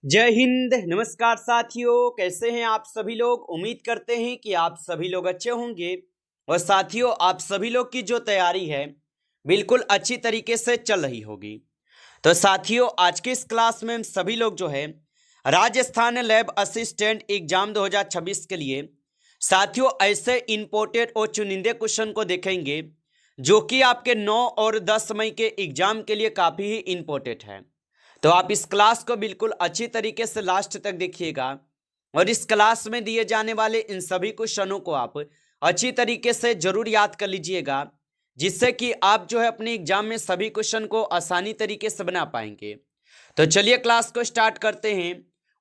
जय हिंद। नमस्कार साथियों, कैसे हैं आप सभी लोग। उम्मीद करते हैं कि आप सभी लोग अच्छे होंगे। और साथियों, आप सभी लोग की जो तैयारी है बिल्कुल अच्छी तरीके से चल रही होगी। तो साथियों, आज के इस क्लास में हम सभी लोग जो है राजस्थान लैब असिस्टेंट एग्जाम 2026 के लिए साथियों ऐसे इंपोर्टेड और चुनिंदे क्वेश्चन को देखेंगे जो कि आपके 9 और 10 मई के एग्जाम के लिए काफ़ी ही इंपॉर्टेंट है। तो आप इस क्लास को बिल्कुल अच्छी तरीके से लास्ट तक देखिएगा और इस क्लास में दिए जाने वाले इन सभी क्वेश्चनों को आप अच्छी तरीके से जरूर याद कर लीजिएगा, जिससे कि आप जो है अपने एग्जाम में सभी क्वेश्चन को आसानी तरीके से बना पाएंगे। तो चलिए क्लास को स्टार्ट करते हैं।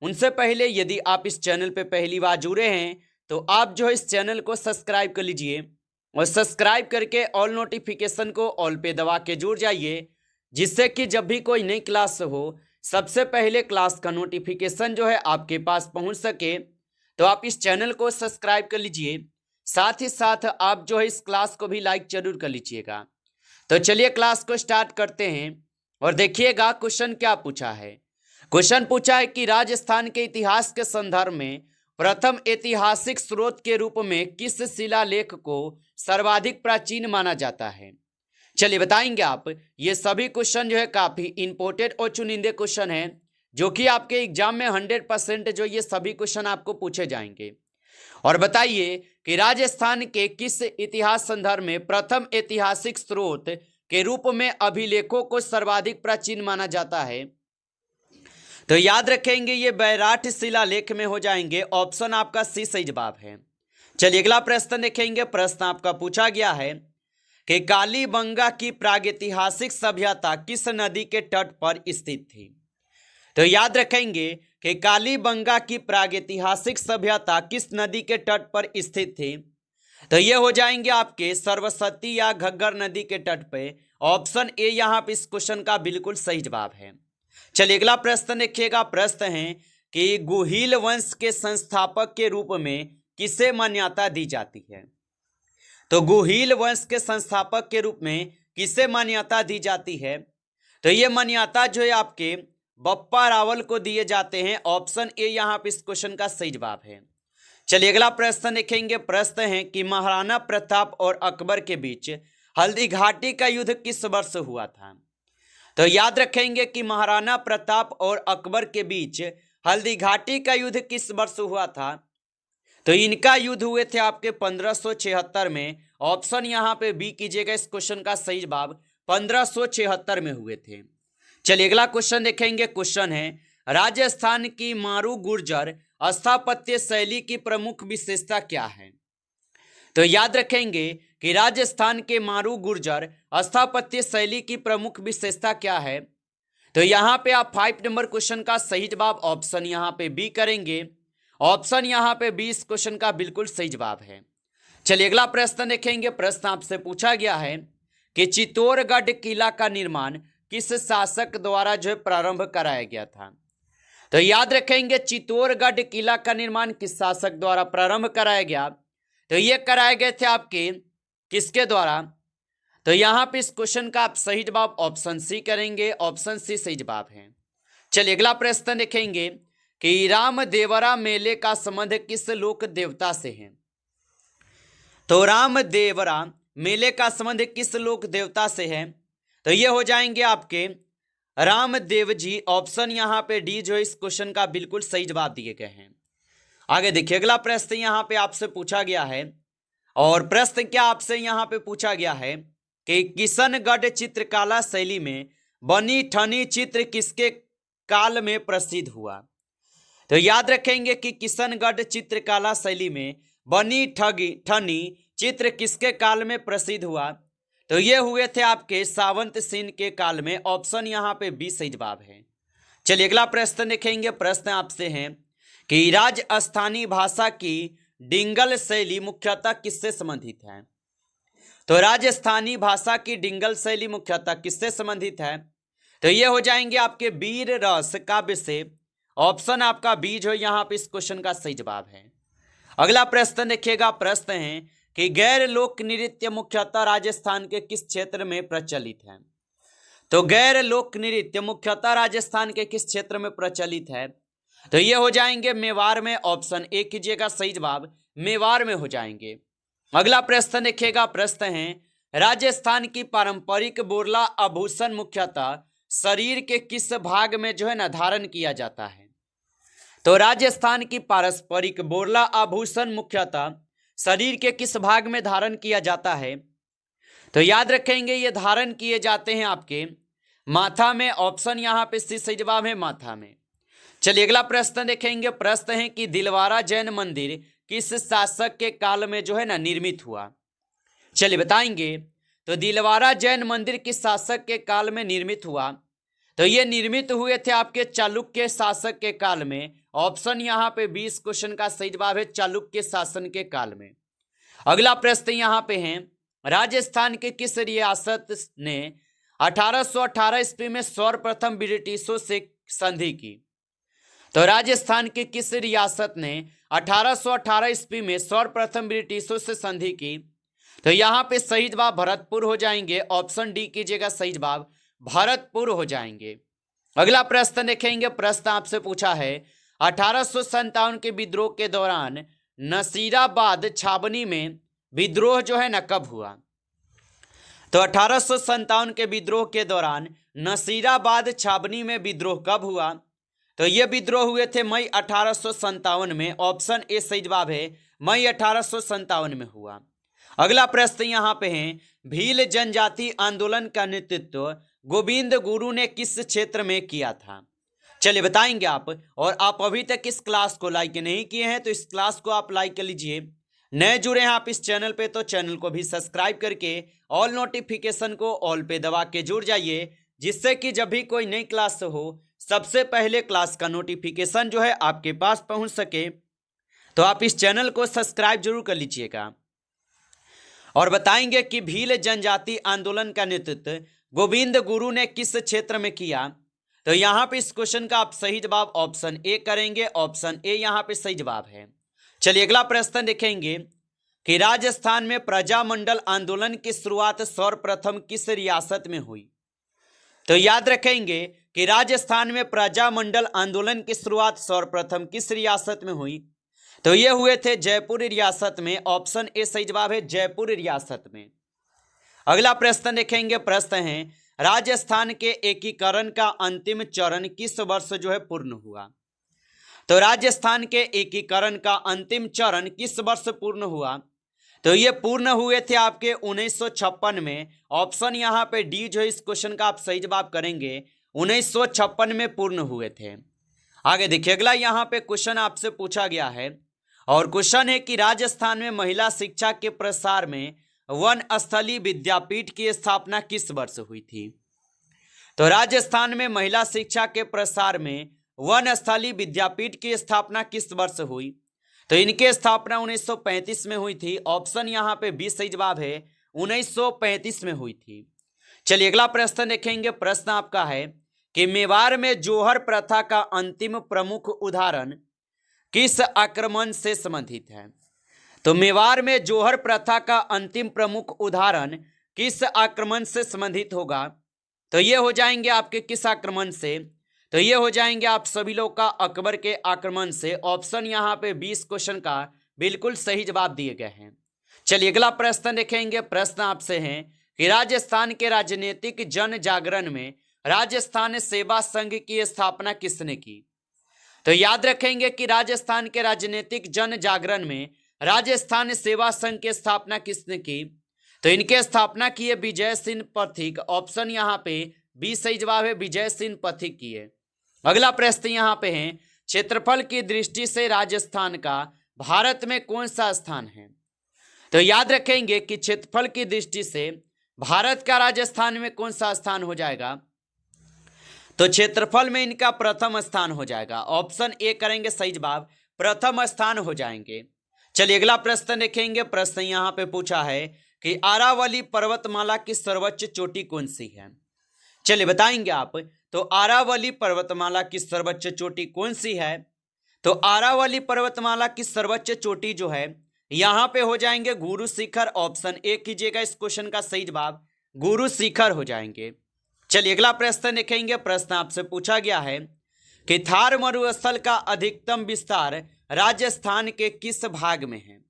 उनसे पहले यदि आप इस चैनल पे पहली बार जुड़े हैं तो आप जो है इस चैनल को सब्सक्राइब कर लीजिए और सब्सक्राइब करके ऑल नोटिफिकेशन को ऑल पे दबा के जुड़ जाइए, जिससे कि जब भी कोई नई क्लास हो सबसे पहले क्लास का नोटिफिकेशन जो है आपके पास पहुंच सके। तो आप इस चैनल को सब्सक्राइब कर लीजिए, साथ ही साथ आप जो है इस क्लास को भी लाइक जरूर कर लीजिएगा। तो चलिए क्लास को स्टार्ट करते हैं और देखिएगा क्वेश्चन क्या पूछा है। क्वेश्चन पूछा है कि राजस्थान के इतिहास के संदर्भ में प्रथम ऐतिहासिक स्रोत के रूप में किस शिलालेख को सर्वाधिक प्राचीन माना जाता है। चलिए बताएंगे आप। ये सभी क्वेश्चन जो है काफी इंपोर्टेंट और चुनिंदे क्वेश्चन हैं जो कि आपके एग्जाम में 100% जो ये सभी क्वेश्चन आपको पूछे जाएंगे। और बताइए कि राजस्थान के किस इतिहास संदर्भ में प्रथम ऐतिहासिक स्रोत के रूप में अभिलेखों को सर्वाधिक प्राचीन माना जाता है। तो याद रखेंगे ये बैराठ शिलालेख में हो जाएंगे। ऑप्शन आपका सी सही जवाब है। चलिए अगला प्रश्न देखेंगे। प्रश्न आपका पूछा गया है कि कालीबंगा की प्रागैतिहासिक सभ्यता किस नदी के तट पर स्थित थी। तो याद रखेंगे कि कालीबंगा की प्रागैतिहासिक सभ्यता किस नदी के तट पर स्थित थी। तो ये हो जाएंगे आपके सरस्वती या घग्गर नदी के तट पे। ऑप्शन ए यहाँ पे इस क्वेश्चन का बिल्कुल सही जवाब है। चलिए अगला प्रश्न देखिएगा। प्रश्न है कि गुहिल वंश के संस्थापक के रूप में किसे मान्यता दी जाती है। तो गुहिल वंश के संस्थापक के रूप में किसे मान्यता दी जाती है। तो ये मान्यता जो है आपके बप्पा रावल को दिए जाते हैं। ऑप्शन ए यहाँ पे इस क्वेश्चन का सही जवाब है। चलिए अगला प्रश्न देखेंगे। प्रश्न है कि महाराणा प्रताप और अकबर के बीच हल्दी घाटी का युद्ध किस वर्ष हुआ था। तो याद रखेंगे कि महाराणा प्रताप और अकबर के बीच हल्दी घाटी का युद्ध किस वर्ष हुआ था। तो इनका युद्ध हुए थे आपके 1576 में। ऑप्शन यहाँ पे बी कीजिएगा इस क्वेश्चन का सही जवाब। 1576 में हुए थे। चलिए अगला क्वेश्चन देखेंगे। क्वेश्चन है राजस्थान की मारू गुर्जर स्थापत्य शैली की प्रमुख विशेषता क्या है। तो याद रखेंगे कि राजस्थान के मारू गुर्जर स्थापत्य शैली की प्रमुख विशेषता क्या है। तो यहाँ पे आप 5 नंबर क्वेश्चन का सही जवाब ऑप्शन यहाँ पे बी करेंगे। ऑप्शन यहाँ पे 20 क्वेश्चन का बिल्कुल सही जवाब है। चलिए अगला प्रश्न देखेंगे। प्रश्न आपसे पूछा गया है कि चित्तौड़गढ़ किला का निर्माण किस शासक द्वारा जो है प्रारंभ कराया गया था। तो याद रखेंगे चित्तौड़गढ़ किला का निर्माण किस शासक द्वारा प्रारंभ कराया गया। तो ये कराए गए थे आपके किसके द्वारा। तो यहाँ पे इस क्वेश्चन का आप सही जवाब ऑप्शन सी करेंगे। ऑप्शन सी सही जवाब है। चलिए अगला प्रश्न देखेंगे कि रामदेवरा मेले का संबंध किस लोक देवता से है। तो रामदेवरा मेले का संबंध किस लोक देवता से है। तो ये हो जाएंगे आपके रामदेव जी। ऑप्शन यहाँ पे डी जो इस क्वेश्चन का बिल्कुल सही जवाब दिए गए हैं। आगे देखिए अगला प्रश्न यहाँ पे आपसे पूछा गया है। और प्रश्न क्या आपसे यहाँ पे पूछा गया है कि किशनगढ़ चित्रकला शैली में बनी ठनी चित्र किसके काल में प्रसिद्ध हुआ। तो याद रखेंगे कि किशनगढ़ चित्रकला शैली में बनी ठनी चित्र किसके काल में प्रसिद्ध हुआ। तो ये हुए थे आपके सावंत सिंह के काल में। ऑप्शन यहाँ पे बी सही जवाब है। चलिए अगला प्रश्न देखेंगे। प्रश्न आपसे है कि राजस्थानी भाषा की डिंगल शैली मुख्यतः किससे संबंधित है। तो राजस्थानी भाषा की डिंगल शैली मुख्यतः किससे संबंधित है। तो ये हो जाएंगे आपके वीर रस काव्य से। ऑप्शन आपका बी जो यहाँ पे इस क्वेश्चन का सही जवाब है। अगला प्रश्न देखिएगा। प्रश्न है कि गैर लोक नृत्य मुख्यतः राजस्थान के किस क्षेत्र में प्रचलित है। तो गैर लोक नृत्य मुख्यतः राजस्थान के किस क्षेत्र में प्रचलित है। तो ये हो जाएंगे मेवाड़ में, ऑप्शन ए कीजिएगा सही जवाब मेवाड़ में हो जाएंगे। अगला प्रश्न देखिएगा, प्रश्न है राजस्थान की पारंपरिक बोरला आभूषण मुख्यतः शरीर के किस भाग में जो है ना धारण किया जाता है। तो राजस्थान की पारंपरिक बोरला आभूषण मुख्यतः शरीर के किस भाग में धारण किया जाता है। तो याद रखेंगे ये धारण किए जाते हैं आपके माथा में, ऑप्शन यहाँ पे सी सही जवाब है माथा में। चलिए अगला प्रश्न देखेंगे, प्रश्न है कि दिलवारा जैन मंदिर किस शासक के काल में जो है ना निर्मित हुआ। चलिए बताएंगे, तो दिलवारा जैन मंदिर किस शासक के काल में निर्मित हुआ। तो ये निर्मित हुए थे आपके चालुक्य शासक के काल में, ऑप्शन यहाँ पे 20 क्वेश्चन का सही जवाब है चालुक्य शासन के काल में। अगला प्रश्न यहाँ पे है, राजस्थान के किस रियासत ने 1818 ईस्वी में सर्वप्रथम ब्रिटिशों से संधि की। तो राजस्थान के किस रियासत ने 1818 ईस्वी में सर्वप्रथम ब्रिटिशों से संधि की। तो यहाँ पे सही जवाब भरतपुर हो जाएंगे, ऑप्शन डी कीजिएगा सही जवाब भरतपुर हो जाएंगे। अगला प्रश्न देखेंगे, प्रश्न आपसे पूछा है 1857 के विद्रोह के दौरान नसीराबाद छावनी में विद्रोह जो है ना कब हुआ। तो 1857 के विद्रोह के दौरान नसीराबाद छावनी में विद्रोह कब हुआ। तो ये विद्रोह हुए थे मई 1857 में, ऑप्शन ए सही जवाब है मई 1857 में हुआ। अगला प्रश्न यहाँ पे है, भील जनजाति आंदोलन का नेतृत्व गोविंद गुरु ने किस क्षेत्र में किया था। चलिए बताएंगे आप, और आप अभी तक इस क्लास को लाइक नहीं किए हैं तो इस क्लास को आप लाइक कर लीजिए। नए जुड़े हैं आप इस चैनल पे तो चैनल को भी सब्सक्राइब करके ऑल नोटिफिकेशन को ऑल पे दबा के जुड़ जाइए, जिससे कि जब भी कोई नई क्लास हो सबसे पहले क्लास का नोटिफिकेशन जो है आपके पास पहुंच सके। तो आप इस चैनल को सब्सक्राइब जरूर कर लीजिएगा। और बताएंगे कि भील जनजाति आंदोलन का नेतृत्व गोविंद गुरु ने किस क्षेत्र में किया। तो यहाँ पे इस क्वेश्चन का आप सही जवाब ऑप्शन ए करेंगे, ऑप्शन ए यहाँ पे सही जवाब है। चलिए अगला प्रश्न देखेंगे कि राजस्थान में प्रजामंडल आंदोलन की शुरुआत सर्वप्रथम किस रियासत में हुई। तो याद रखेंगे कि राजस्थान में प्रजामंडल आंदोलन की शुरुआत सर्वप्रथम किस रियासत में हुई। तो ये हुए थे जयपुर रियासत में, ऑप्शन ए सही जवाब है जयपुर रियासत में। अगला प्रश्न देखेंगे, प्रश्न है राजस्थान के एकीकरण का अंतिम चरण किस वर्ष जो है पूर्ण हुआ। तो राजस्थान के एकीकरण का अंतिम चरण किस वर्ष पूर्ण हुआ। तो ये पूर्ण हुए थे आपके 1956 में, ऑप्शन यहाँ पे डी जो है इस क्वेश्चन का आप सही जवाब करेंगे 1956 में पूर्ण हुए थे। आगे देखिए अगला यहाँ पे क्वेश्चन आपसे पूछा गया है, और क्वेश्चन है कि राजस्थान में महिला शिक्षा के प्रसार में वन स्थली विद्यापीठ की स्थापना किस वर्ष हुई थी। तो राजस्थान में महिला शिक्षा के प्रसार में वन स्थली विद्यापीठ की स्थापना किस वर्ष हुई। तो इनकी स्थापना 1935 में हुई थी, ऑप्शन यहाँ पे 20 सही जवाब है 1935 में हुई थी। चलिए अगला प्रश्न देखेंगे, प्रश्न आपका है कि मेवाड़ में जोहर प्रथा का अंतिम प्रमुख उदाहरण किस आक्रमण से संबंधित है। तो मेवाड़ में जोहर प्रथा का अंतिम प्रमुख उदाहरण किस आक्रमण से संबंधित होगा। तो ये हो जाएंगे आपके किस आक्रमण से। तो ये हो जाएंगे आप सभी लोग का अकबर के आक्रमण से, ऑप्शन यहाँ पे 20 क्वेश्चन का बिल्कुल सही जवाब दिए गए हैं। चलिए अगला प्रश्न देखेंगे, प्रश्न आपसे है कि राजस्थान के राजनीतिक जन जागरण में राजस्थान सेवा संघ की स्थापना किसने की। तो याद रखेंगे कि राजस्थान के राजनीतिक जन जागरण में राजस्थान सेवा संघ की स्थापना किसने की। तो इनके स्थापना की है विजय सिंह पथिक, ऑप्शन यहाँ पे 20 सही जवाब है विजय सिंह पथिक की है। अगला प्रश्न यहाँ पे है, क्षेत्रफल की दृष्टि से राजस्थान का भारत में कौन सा स्थान है। तो याद रखेंगे कि क्षेत्रफल की दृष्टि से भारत का राजस्थान में कौन सा स्थान हो जाएगा। तो क्षेत्रफल में इनका प्रथम स्थान हो जाएगा, ऑप्शन ए करेंगे सही जवाब प्रथम स्थान हो जाएंगे। चलिए अगला प्रश्न देखेंगे, प्रश्न यहाँ पे पूछा है कि आरावली पर्वतमाला की सर्वोच्च चोटी कौन सी है। चलिए बताएंगे आप, तो आरावली पर्वतमाला की सर्वोच्च चोटी कौन सी है। तो आरावली पर्वतमाला की सर्वोच्च चोटी जो है यहाँ पे हो जाएंगे गुरु शिखर, ऑप्शन ए कीजिएगा इस क्वेश्चन का सही जवाब गुरु शिखर हो जाएंगे। चलिए अगला प्रश्न देखेंगे, प्रश्न आपसे पूछा गया है कि थार मरुस्थल का अधिकतम विस्तार राजस्थान के किस भाग में है?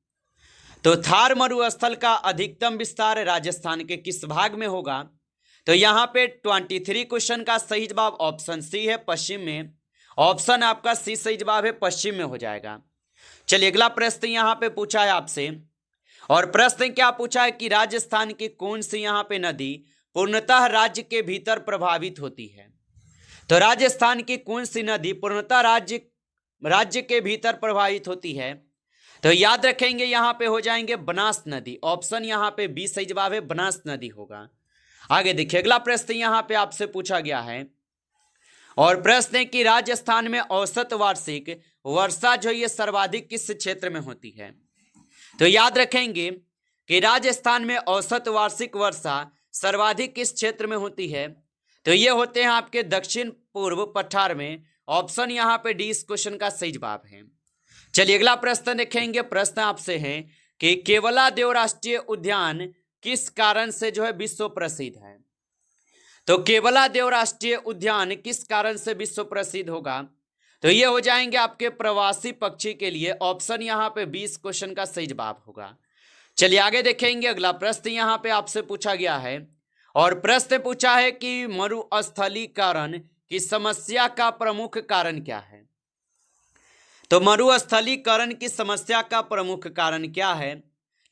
तो थार मरुस्थल का अधिकतम विस्तार राजस्थान के किस भाग में होगा? तो यहाँ पे 23 क्वेश्चन का सही जवाब ऑप्शन सी है, पश्चिम में। ऑप्शन आपका सी सही जवाब है, पश्चिम में हो जाएगा। चलिए अगला प्रश्न यहाँ पे पूछा है आपसे, और प्रश्न क्या पूछा है कि राजस्थान की कौन सी यहाँ पे नदी पूर्णतः राज्य के भीतर प्रभावित होती है? तो राजस्थान की कौन सी नदी पूर्णतः राज्य के भीतर प्रभावित होती है? तो याद रखेंगे यहाँ पे हो जाएंगे बनास नदी। ऑप्शन यहाँ पे बी सही जवाब है, बनास नदी होगा। आगे देखिए अगला प्रश्न यहाँ पे आपसे पूछा गया है, और प्रश्न है कि राजस्थान में औसत वार्षिक वर्षा जो ये सर्वाधिक किस क्षेत्र में होती है? तो याद रखेंगे कि राजस्थान में औसत वार्षिक वर्षा सर्वाधिक किस क्षेत्र में होती है? तो ये होते हैं आपके दक्षिण पूर्व पठार में। ऑप्शन यहाँ पे डी इस क्वेश्चन का सही जवाब है। चलिए अगला प्रश्न देखेंगे। प्रश्न आपसे है कि केवलादेव राष्ट्रीय उद्यान किस कारण से जो है विश्व प्रसिद्ध है? तो केवलादेव राष्ट्रीय उद्यान किस कारण से विश्व प्रसिद्ध होगा? तो ये हो जाएंगे आपके प्रवासी पक्षी के लिए। ऑप्शन यहाँ पे 20 क्वेश्चन का सही जवाब होगा। चलिए आगे देखेंगे। अगला प्रश्न यहाँ पे आपसे पूछा गया है, और प्रश्न पूछा है कि मरुस्थलीकरण की समस्या का प्रमुख कारण क्या है? तो मरुस्थलीकरण की समस्या का प्रमुख कारण क्या है?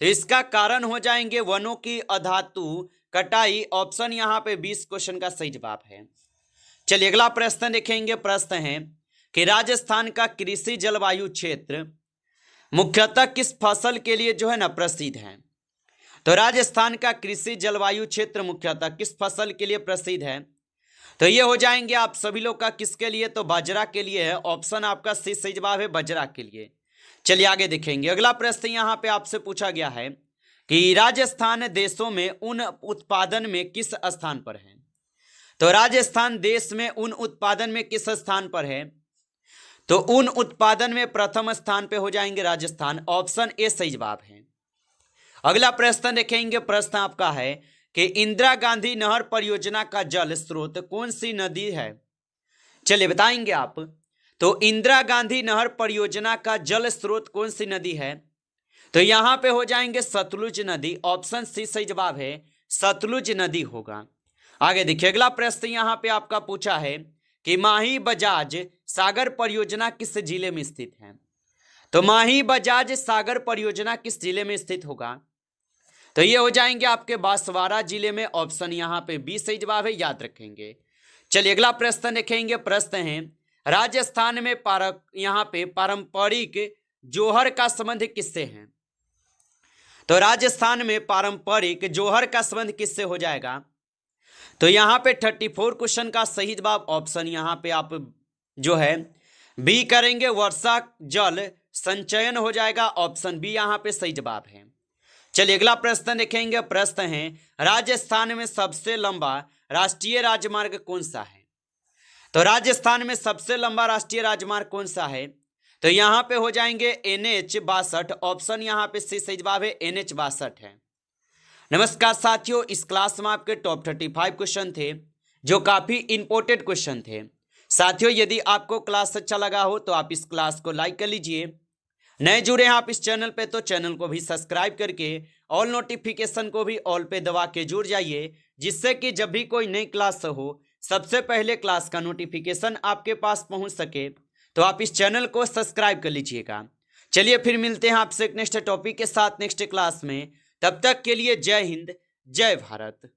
तो इसका कारण हो जाएंगे वनों की अधातु कटाई। ऑप्शन यहाँ पे 20 क्वेश्चन का सही जवाब है। चलिए अगला प्रश्न देखेंगे। प्रश्न है कि राजस्थान का कृषि जलवायु क्षेत्र मुख्यतः किस फसल के लिए जो है ना प्रसिद्ध है? तो राजस्थान का कृषि जलवायु क्षेत्र मुख्यतः किस फसल के लिए प्रसिद्ध है? तो ये हो जाएंगे आप सभी लोग का किसके लिए? तो बाजरा के लिए है। ऑप्शन आपका सी सही जवाब है, बाजरा के लिए। चलिए आगे देखेंगे। अगला प्रश्न यहाँ पे आपसे पूछा गया है कि राजस्थान देशों में ऊन उत्पादन में किस स्थान पर है? तो राजस्थान देश में ऊन उत्पादन में किस स्थान पर है? तो ऊन उत्पादन में प्रथम स्थान पे हो जाएंगे राजस्थान। ऑप्शन ए सही जवाब है। अगला प्रश्न देखेंगे। प्रश्न आपका है कि इंदिरा गांधी नहर परियोजना का जल स्रोत कौन सी नदी है? चलिए बताएंगे आप। तो इंदिरा गांधी नहर परियोजना का जल स्रोत कौन सी नदी है? तो यहां पे हो जाएंगे सतलुज नदी। ऑप्शन सी सही जवाब है, सतलुज नदी होगा। आगे देखिए अगला प्रश्न यहां पे आपका पूछा है कि माही बजाज सागर परियोजना किस जिले में स्थित है? तो माही बजाज सागर परियोजना किस जिले में स्थित होगा? तो ये हो जाएंगे आपके बांसवाड़ा जिले में। ऑप्शन यहाँ पे बी सही जवाब है, याद रखेंगे। चलिए अगला प्रश्न देखेंगे। प्रश्न है राजस्थान में यहाँ पे पारंपरिक जोहर का संबंध किससे है? तो राजस्थान में पारंपरिक जोहर का संबंध किससे हो जाएगा? तो यहाँ पे 34 क्वेश्चन का सही जवाब ऑप्शन यहाँ पे आप जो है बी करेंगे, वर्षा जल संचयन हो जाएगा। ऑप्शन बी यहाँ पे सही जवाब है। चलिए अगला प्रश्न देखेंगे। प्रश्न है राजस्थान में सबसे लंबा राष्ट्रीय राजमार्ग कौन सा है? तो राजस्थान में सबसे लंबा राष्ट्रीय राजमार्ग कौन सा है? तो यहाँ पे हो जाएंगे NH 62। ऑप्शन यहाँ पे सही जवाब है, NH 62 है। नमस्कार साथियों, इस क्लास में आपके टॉप 35 क्वेश्चन थे जो काफी इंपॉर्टेंट क्वेश्चन थे। साथियों यदि आपको क्लास अच्छा लगा हो तो आप इस क्लास को लाइक कर लीजिए। नए जुड़े हैं आप इस चैनल पे तो चैनल को भी सब्सक्राइब करके ऑल नोटिफिकेशन को भी ऑल पे दबा के जुड़ जाइए, जिससे कि जब भी कोई नई क्लास हो सबसे पहले क्लास का नोटिफिकेशन आपके पास पहुंच सके। तो आप इस चैनल को सब्सक्राइब कर लीजिएगा। चलिए फिर मिलते हैं आपसे एक नेक्स्ट टॉपिक के साथ नेक्स्ट क्लास में। तब तक के लिए जय हिंद, जय भारत।